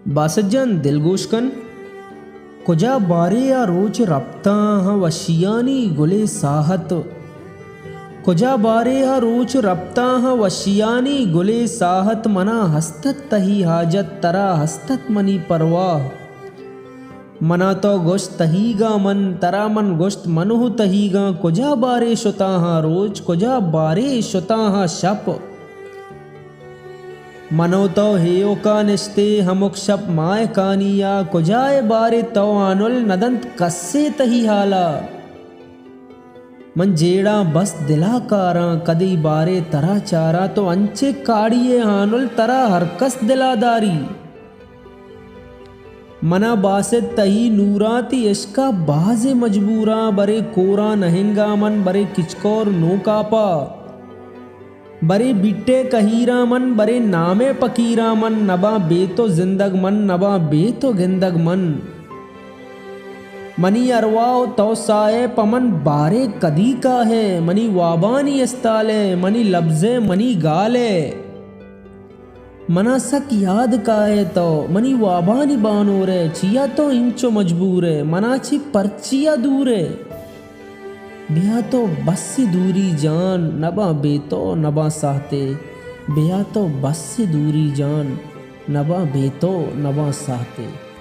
बासजन दिलगोशकन कुजा बारे या रोच रप्ता वशियानी गुले साहत कुजा बारे हा रोच रप्ता वशियानी गुले साहत मना हस्तत तही हाजत तरा हस्तत मनी परवाह मना तो गोश्त तहीगा मन तरा मन गोश्त मनुह तहीगा कुजा बारे शुता रोज कुजा बारे शुता शप मनो तो हेयो का निस्ते हमुक शप माय कानिया कुजाए बारे तो आनुल नदंत कस्से तही हाला मन जेड़ा बस दिला कारा कदी बारे तरा चारा तो अंचे काड़िए आनुल तरा हरकस दिलादारी मना बासे तही नूराती इश्का बाजे मजबूरा बरे कोरा नहिंगा मन बरे किचकोर नो कापा बरे बिट्टे कहीरा मन बरे नामे पकीरा मन नबा बेतो जिंदग मन नबा बेतो गिंदग मन मनी अरवाओ तौसाए पमन बारे कदी का है मनी वाबानी अस्ताले मनी लफ्जे मनी गाले मना सक याद का है तो मनी वाबानी बानो रे चिया तो इंचो मजबूर है मना छी परचिया दूर है बिया तो बस से दूरी जान नबा बेतो नबा साहते बिया तो बस से दूरी जान नबा बेतो नबा साहते।